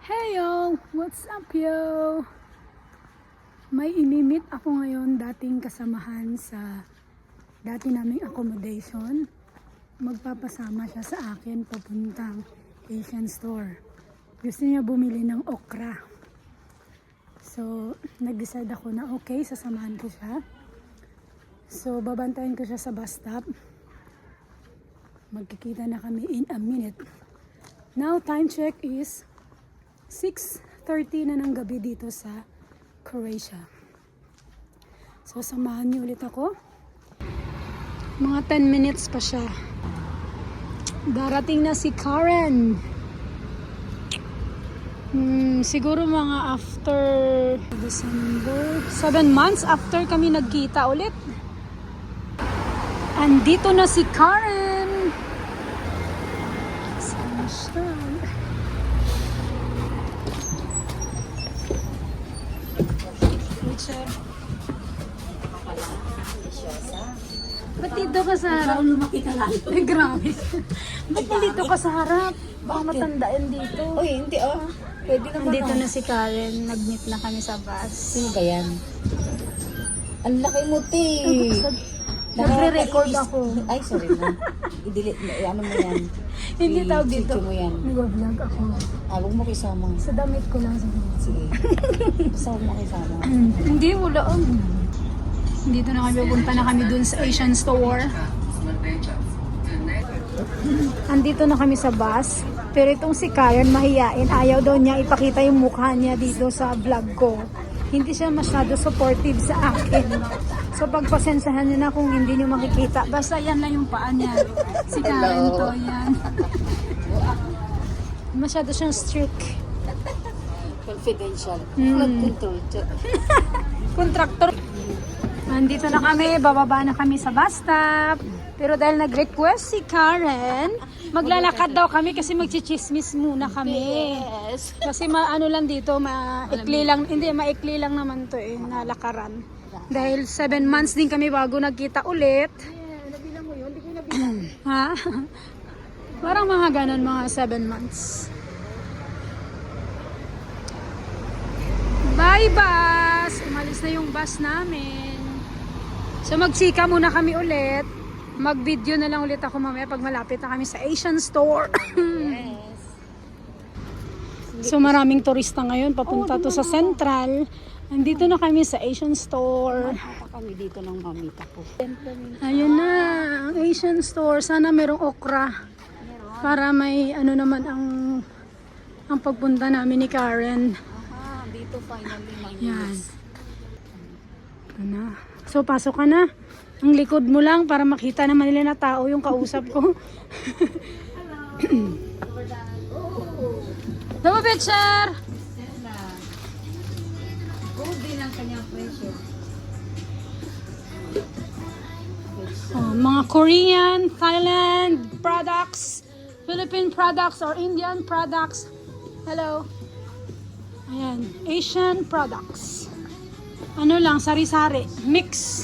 Hey yo! What's up yo? May inimit ako ngayon dating kasamahan sa dati naming accommodation. Magpapasama siya sa akin papuntang Asian store. Gusto niya bumili ng okra. So, nag-decide ako na okay, sasamahan ko siya. So, babantayan ko siya sa bus stop. Magkikita na kami in a minute. Now, time check is 6:30 na ng gabi dito sa Croatia. So, samahan niyo ulit ako. Mga 10 minutes pa siya. Darating na si Karen. Siguro mga after December, 7 months after kami nagkita ulit. Andito na si Karen. Saan siya? Ba't dito ka sa harap? Lumaki ka lang. Ay, grabe. Ba't dito ka sa harap? Baka matanda yan dito. Uy, hindi oh. Pwede naman. Nandito na si Karen. Nag-meet na kami sa bus. Sino ba yan? Ang laki mo, te. Nagre-record ako. Ay, sorry na. I-delete mo. Ano mo yan? Hindi tawag dito. I-video mo yan. Nag-vlog ako. Huwag mo kisama. Sa damit ko lang. Sige. Basta huwag mo kisama. Hindi, wala. Dito na kami, punta na kami dun sa Asian store. Andito na kami sa bus. Pero itong si Karen mahiyain. Ayaw daw niya ipakita yung mukha niya dito sa vlog ko. Hindi siya masyado supportive sa akin. So pagpasensahan niyo na kung hindi niyo makikita. Basta yan lang yung paa niya. Si Karen to, yan. Masyado siyang strict. Confidential. Mm. Mag-control. Contractor. Andito na kami, bababa na kami sa bus stop. Pero dahil nag-request si Karen, maglalakad daw kami kasi magchichismis muna kami. Yes. Kasi ano lang dito, maikli lang, hindi, maikli lang naman to na lakaran. Dahil 7 months din kami bago nagkita ulit. Nabilang mo yun? Hindi ko nabilang. Ha? Parang mga ganon, mga 7 months. Bye bus! Umalis na yung bus namin. So magchika muna kami ulit. Mag-video na lang ulit ako mamaya pag malapit na kami sa Asian store. Yes. So maraming turista ngayon papunta to sa Central. Nandito na kami sa Asian store. Mata kami dito ng mamita ko. Ayun na, ang Asian store. Sana merong okra. Para may ano naman ang pagpunta namin ni Karen. Aha, dito finally may Yan. news. Ito na. So pasok ka na. Ang likod mo lang para makita naman nila na tao yung kausap ko. Hello, picture! Gold din ang kanyang presyo. Mga Korean, Thailand products, Philippine products or Indian products. Hello. Ayan, Asian products. Ano lang, sari-sari, mix.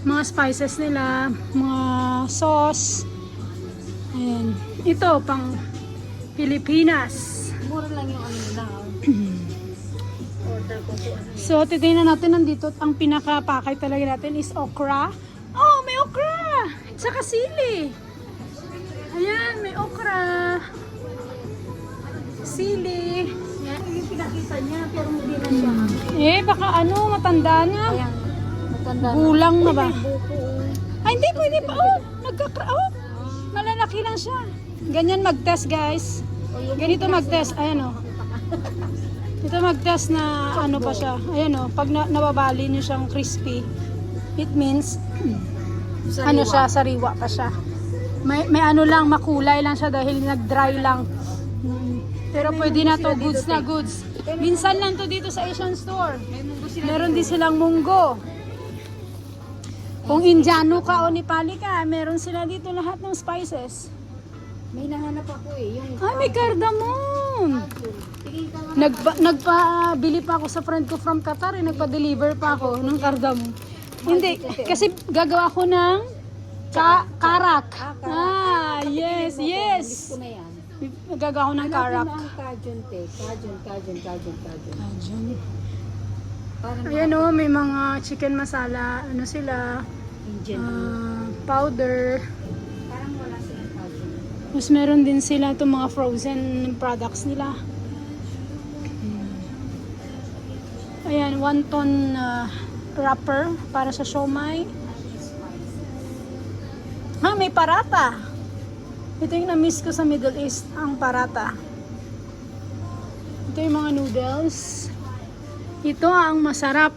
Mga spices nila, mga sauce. Ayan. Ito, pang Pilipinas. Mura lang yung ano nila. Order ko po. So, titingnan natin nandito. Ang pinaka-pakay talaga natin is okra. Oh, may okra! Tsaka sili. Ayan, may okra. Sili. Yan, yung pinakita niya, pero hindi na siya. Eh, baka ano, matanda na. Ayan, matanda na. Gulang na ba? Buko. Ay, hindi, pwede pa. Oh, oh, malalaki lang siya. Ganyan mag-test, guys. Ganito mag-test. Ayan, oh. Ito mag-test na ano pa siya. Ayan, oh. Pag nababali niyo siyang crispy, it means, ano siya, sariwa pa siya. May ano lang, makulay lang siya dahil nag-dry lang. Pero pwede na to, goods na goods. Minsan lang to dito sa Asian store. Meron din silang munggo. Kung Indiano ka o Nepali ka, meron sila dito lahat ng spices. May nahanap ako eh. Yung Ay, may cardamom! tingin ka nga. Nagpabili pa ako sa friend ko from Qatar, nagpa-deliver pa ako ng cardamom. Hindi, kasi gagawa ko ng karak. karak. Ah, yes, yes. Gusto na yan. Nagagawa ng karak. Hanapin mo ang Cajun, te. Cajun. Parang Ayan o, may mga chicken masala, ano sila, Indian. powder. Parang wala silang Cajun. Tapos meron din sila itong mga frozen products nila. Ayan, wonton wrapper para sa siomai. May parata. Ito yung na-miss ko sa Middle East, ang parata. Ito yung mga noodles. Ito ang masarap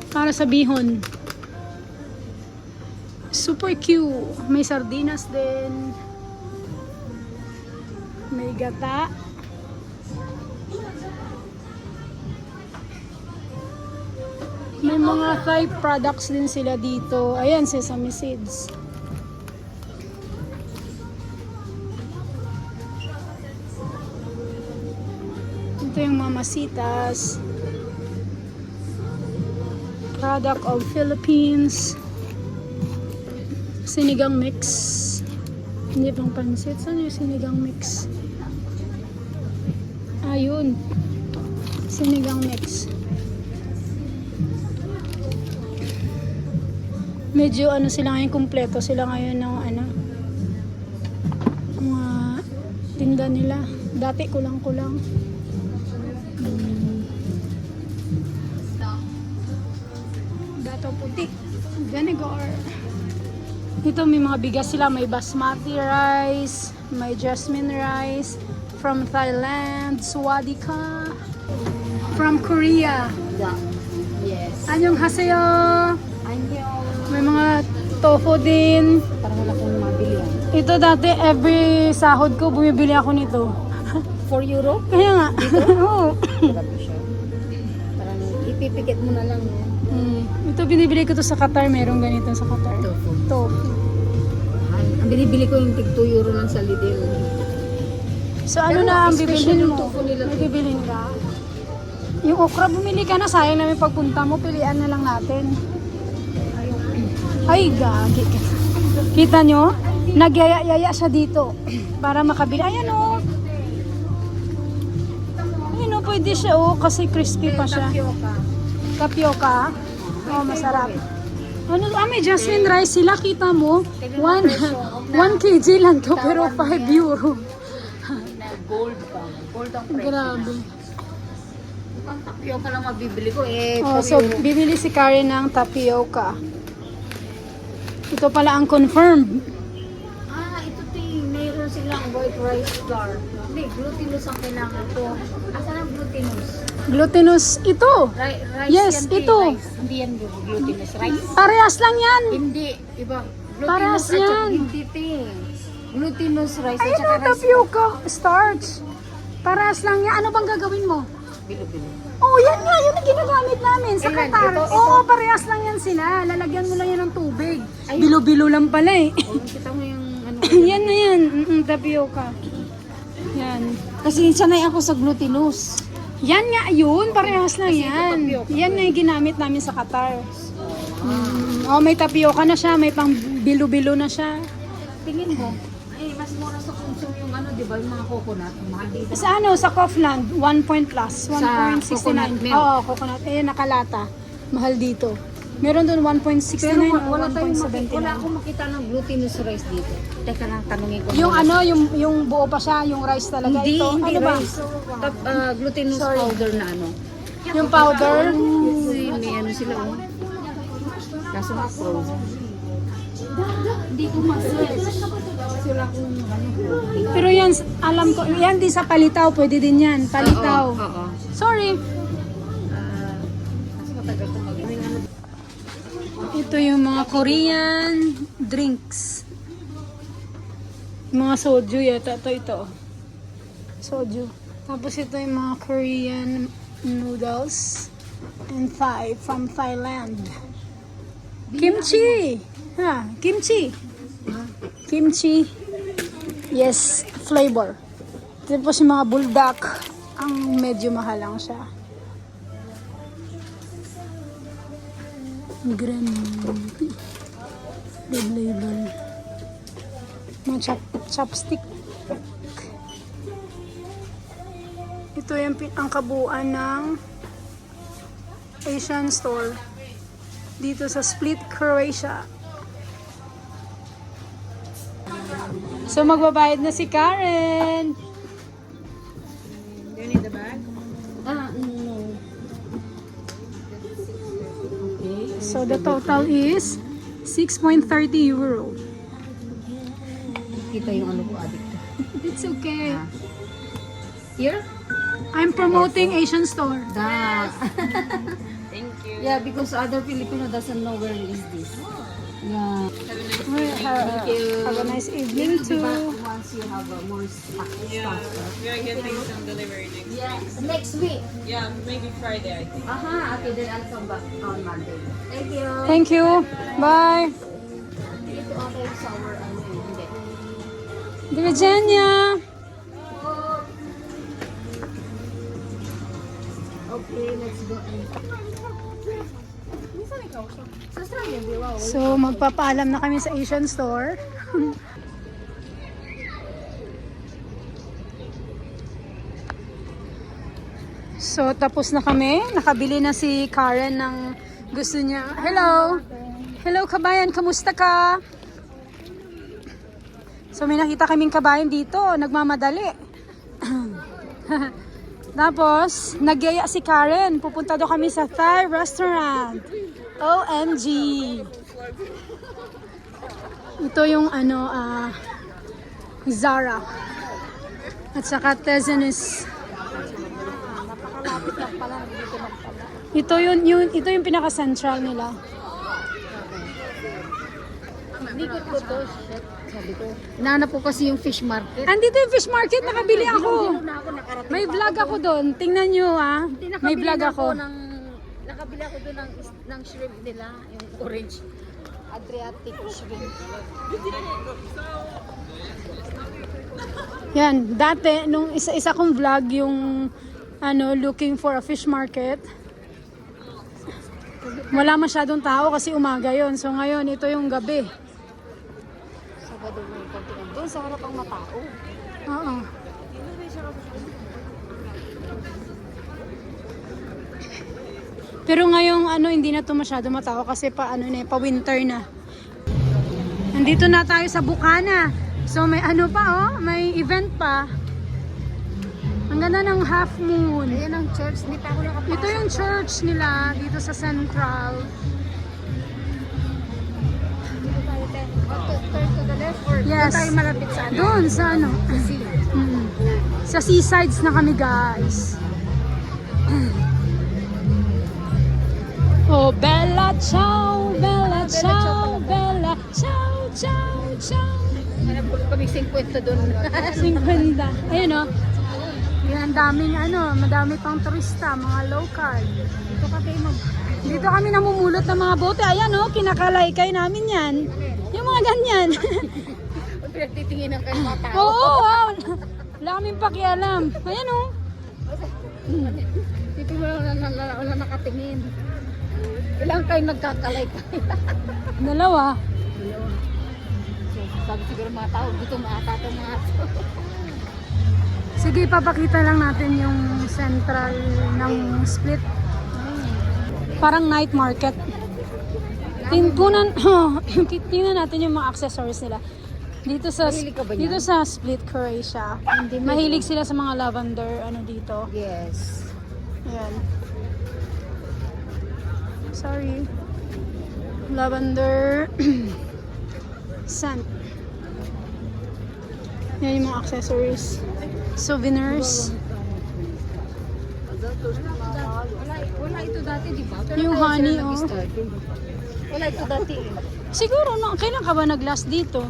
para sa bihon. Super cute. May sardinas din. May gata. May mga Thai products din sila dito. Ayan, sesame seeds. Ito yung mamasitas. Product of Philippines. Sinigang mix. Hindi pang pansit. Saan yung sinigang mix? Ayun. Sinigang mix. Medyo ano sila ngayon, kumpleto sila ngayon ng ano, mga tinda nila. Dati kulang-kulang. Dato puti. Vinegar. Ito may mga bigas sila. May basmati rice. May jasmine rice. From Thailand. Swadika. From Korea. Yes. Anyong haseyo. Anyo. May mga tofu din. Parang wala kong mabili yan. Ito dati, every sahod ko, bumibili ako nito. 4 euro? Kaya nga. Oo. Grabe siya. Parang ipipikit mo na lang. No? Ito binibili ko to sa Qatar. Merong ganito sa Qatar. Tofu. Tofu. Ang binibili ko yung tig 2 euro lang sa Lidl. So ano Pero na ang special bibilhin yung mo? tofu nila. May bibilhin ka? Yung okra, bumili ka na. Sayang namin pagpunta mo. Pilian na lang natin. Ay, gagi. Kita nyo? Nagyaya-yaya siya dito. Para makabili. Ayan o. Ayan o, pwede siya o. Kasi crispy pa siya. Tapioca. Tapioca. Oh, masarap. Ano, may jasmine rice sila. Kita mo? 1 kg lang to. Pero 5 euro. Na gold pa. Gold ang presyo. Grabe. Ang tapioca lang mabibili ko eh. Oh, 4 so, euro. bibili si Karen ng tapioca. Ito pala ang confirmed. Ito mayroon silang white rice flour. Hindi, glutinous ang kailangan ko. Asan ang glutinous? Glutinous ito. Rice Yes, yan, te, ito. Rice. Hindi yan glutinous rice. Parehas lang yan. Hindi, iba. Parehas Glutinous at saka yan. hindi, te. Glutinous rice at Ayun saka o, rice. tapioca. Starch. Parehas lang yan. Ano bang gagawin mo? Bilo-bilo. Oh, yan nga. Yun ang ginagamit namin sa Ilan? Qatar. Ito? Oo, parehas lang yan sila. Lalagyan mo lang yan ng tubig. Ayun. Bilo-bilo lang pala eh. Oh, kita mo yung ano. Yan na yan. Tapioca. Yan. Kasi sanay ako sa glutinous. Yan nga yun. Parehas lang Kasi ito yan. tapioca. Yan nga yung ginamit namin sa Qatar. Oh, may tapioca na siya. May pang bilo-bilo na siya. Tingin mo, ay mas mura sa consume yung ano, di ba, yung mga coconut. Mahal dito. Sa ano, sa Kaufland, 1 point plus, coconut 1.69. milk. Oo, coconut. Eh, nakalata. Mahal dito. Meron doon 1.69 Pero o wala $1.79. akong makita ng glutinous rice dito. Teka lang, tanungin ko. Yung muna. ano, yung buo pa siya, yung rice talaga. Hindi, Ito, hindi ano ba? rice. Glutinous Sorry. powder na ano. Yung powder. Kasi may ano sila, oh. Kaso nga frozen. Hindi ko mag-guess. Kasi wala akong ano. Pero yan, alam ko, yan di sa palitaw, pwede din yan. Palitaw. Oo. Sorry. Kasi matagal ko mag-guess. Ano. Ito yung mga Korean drinks. Mga soju yata. Ito. Soju. Tapos ito yung mga Korean noodles and Thai from Thailand. Kimchi. Ha, kimchi. Kimchi. Yes, flavor. Tapos yung mga buldak, ang medyo mahal lang siya. Grabe. Red label. Mga chopstick. Ito yung ang kabuuan ng Asian store dito sa Split, Croatia. So magbabayad na si Karen. Do you need the bag? No. Okay. So the total is 6.30 euro. Kita yung ano ko, addict. It's okay. Here? I'm promoting Asian store. Da. Thank you. Yeah, because other Filipino doesn't know where is this. Yeah. Have a nice evening too. Once you have more stuff. We are getting some delivery next week. Yeah. Next week. Yeah, maybe Friday, I think. Okay, then I'll come back on Monday. Thank you. Thank you. Bye. Ito ako yung sour ano hindi. Do Virginia. Okay, let's go. So magpapaalam na kami sa Asian store. So tapos na kami. Nakabili na si Karen ng gusto niya. Hello! Hello kabayan, kamusta ka? So may nakita kaming kabayan dito, nagmamadali. Tapos, nagyaya si Karen. Pupunta daw kami sa Thai restaurant. OMG! Ito yung Zara. At saka Tezenis. Ito yung pinaka-central nila. Likod ko to. Shit. Sabi ko. Inaanap ko kasi yung fish market. Andito yung fish market, nakabili ako. Na ako nakarating. May vlog ako doon. Tingnan nyo May vlog ako. Nakabili ako doon ng shrimp nila. Yung orange. Adriatic shrimp. Yan, dati, nung isa kong vlog, yung looking for a fish market. Wala masyadong tao kasi umaga yon. So ngayon, ito yung gabi. Sabado may kontingan. Doon sa harap ang matao. Oo. Pero ngayong hindi na to masyado matao kasi pa winter na. Nandito na tayo sa Bukana. So may may event pa. Ang ganda ng half moon. Ayan ang church. Hindi pa ako nakapasok. Ito yung church nila dito sa Central. Turn to the left or Yes. doon tayo malapit sa ano? Doon sa sa seasides na kami, guys. Oh, Bella Ciao, Bella Ciao, Bella Ciao, Ciao, Ciao. Hanap ko kami 50 doon. 50. Ayun o. Yan, daming madami pang turista, mga local. Dito kami namumulot ng mga bote. Ayan kinakalaykay namin yan. Yung mga ganyan. Pinagtitinginan kayo mga tao. Oo, wow. Wala kaming pakialam. Ayan Dito wala nakatingin. Ilang kayo nagkakalaykay. Dalawa. Sabi siguro mga tao, dito maata itong mga tao. Sige, papakita lang natin yung central ng Split. Parang night market. Tingnan natin yung mga accessories nila. Dito sa Mahilig ka ba niyan? dito sa Split, Croatia. Mahilig sila sa mga lavender dito. Yes. Ayan. Sorry. Lavender scent. Yan yung mga accessories. Souvenirs. Wala ito dati, di ba? Pero Yung tayo honey, sila nag-start. Wala ito dati. Siguro, kailan ka ba nag-last dito?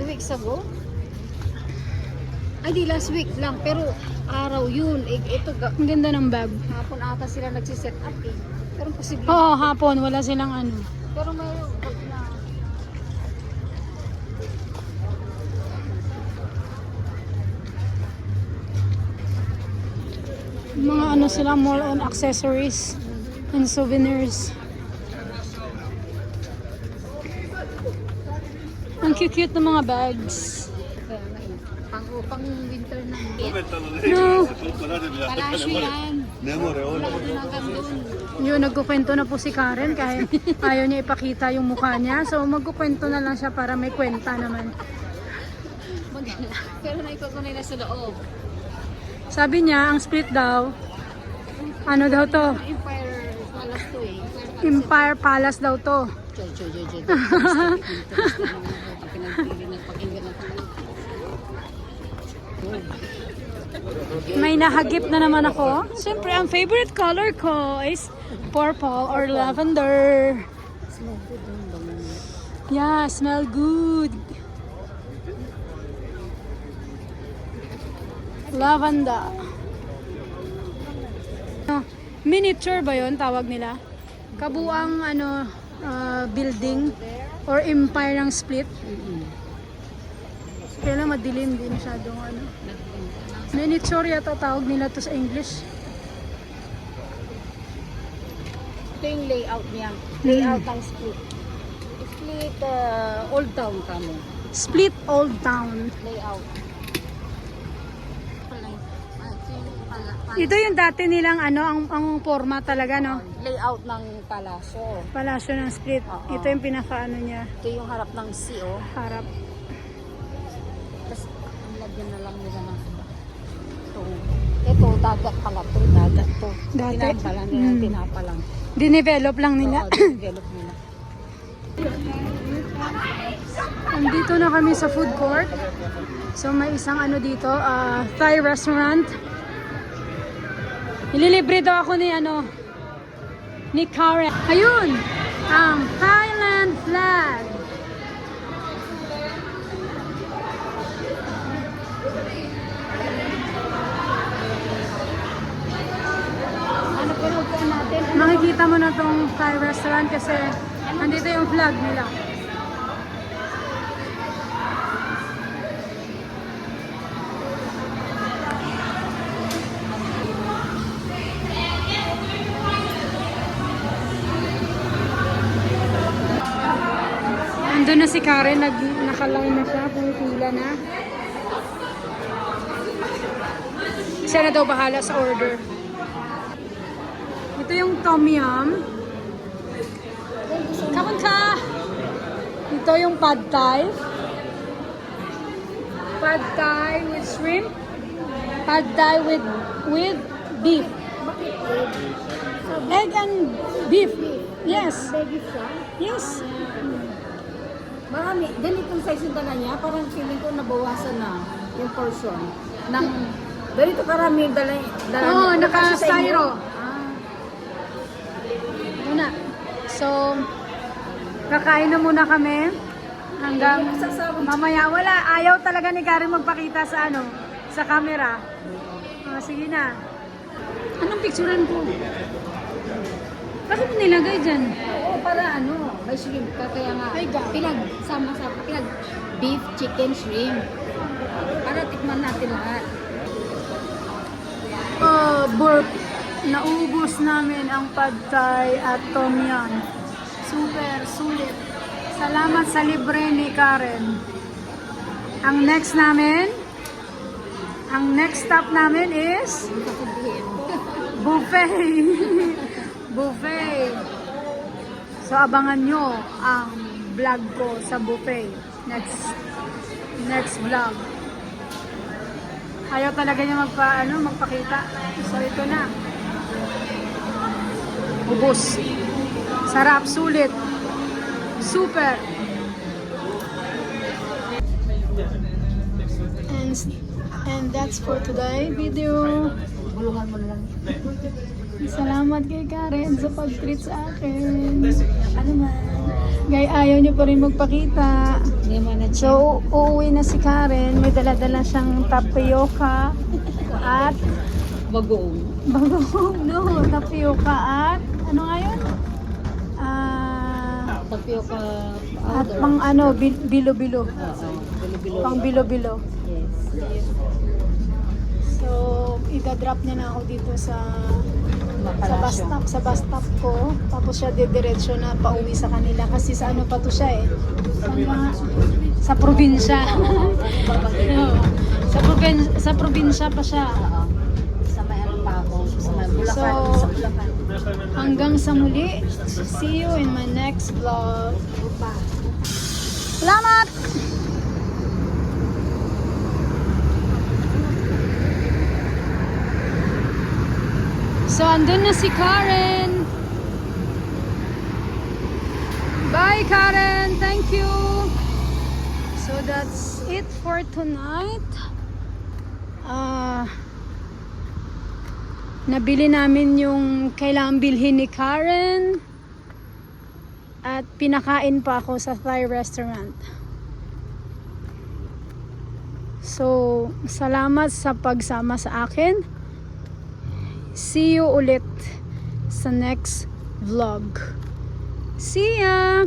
2 weeks ago? Ay, di last week lang. Pero araw yun. Ito, Ang ganda ng bag. hapon ata sila nagsiset up eh. Pero posible. Oo, hapon. Wala silang Pero may mga sila, more on accessories and souvenirs. Ang cute-cute ng mga bags. Kaya nga eh. Pang No. Palasyo yan. Yun, nagkukwento na po si Karen kahit ayaw niya ipakita yung mukha niya. So, magkukwento na lang siya para may kwenta naman. Maganda. Pero naikukunay na sa loob. Sabi niya, ang split daw, ano daw to? Empire Palace to eh. Empire Palace daw to. Choy. Pinagpili ng pakinggan ng May nahagip na naman ako. Siyempre, ang favorite color ko is purple or lavender. smell food doon. Bango. Yeah, smell good. Lavender. Miniature ba yun tawag nila? Kabuang building or empire ng split. Kaya lang madilim din masyadong Miniature yata tawag nila to sa English. Ito yung layout niya. Layout ng split. Split Old Town kamo. Split Old Town. Layout. Ito yung dati nilang ang forma talaga, no? Layout ng palasyo. Palasyo ng split. Oo. Ito yung pinaka niya, Ito yung harap ng sea, oh. harap. Tapos, lagyan na lang nila ng ito. Ito, dagat pala to. Dagat to. Dati? Tinapa lang nila. Tinapa lang. Dinevelop lang nila. Oo, develop nila. Andito na kami sa food court. So may isang dito, Thai restaurant. Ililibre daw ako ni Karen. Ayun! Ang Thailand flag. Ano po yung upuan natin? Makikita mo na tong Thai restaurant kasi andito yung flag nila. Andun na si Karen, nakaline na siya, pumipila na. Siya na daw bahala sa order. Ito yung tom yum. Kapan ka! Ito yung pad thai. Pad thai with shrimp. Pad thai with beef. Egg and beef. Yes. Baby siya. Yes. Marami. Ganitong size yung dala niya. Parang feeling ko nabawasan na yung portion. Ng, ganito karami yung dala Oo, niya. naka-styro. Ah. Muna. So, kakain na muna kami. Hanggang mamaya. Wala. Ayaw talaga ni Karen magpakita sa sa camera. Sige na. Anong picturean ko? Bakit mo nilagay dyan? Oo, para may shrimp ka. Kaya nga, Ay, God. pinagsama-sama. Beef, chicken, shrimp. Para tikman natin lahat. Burp. Naubos namin ang pad thai at tom yum. Super sulit. Salamat sa libre ni Karen. Ang next stop namin is buffet. Buffet. So abangan nyo ang vlog ko sa buffet. Next vlog. Ayaw talaga niya magpakita. So ito na. Ubos. Sarap, sulit. Super. And that's for today video. Bulungan mo na lang. Salamat kay Karen sa pag-treat sa akin. Ano man? Gay, ayaw niyo pa rin magpakita. Hindi mo na So, uuwi na si Karen. May dala-dala siyang tapioca at bagoong. tapioca at ano nga yun? Tapioca At powder. pang bilo-bilo. Bilo-bilo. Pang bilo-bilo. Yes. So, idadrop niya na ako dito sa Palasyo. bus stop ko. Tapos siya didiretso na pauwi sa kanila kasi sa pa to siya eh. Sa probinsya. Sa probinsya pa siya. Oo. Sa may ano pa ako. Sa may Bulacan. So, Sa Bulacan. Hanggang sa muli. See you in my next vlog. Salamat! So, andun na si Karen. Bye, Karen. Thank you. So, that's it for tonight. Nabili namin yung kailangan bilhin ni Karen. At pinakain pa ako sa Thai restaurant. So, salamat sa pagsama sa akin. See you ulit sa next vlog. See ya!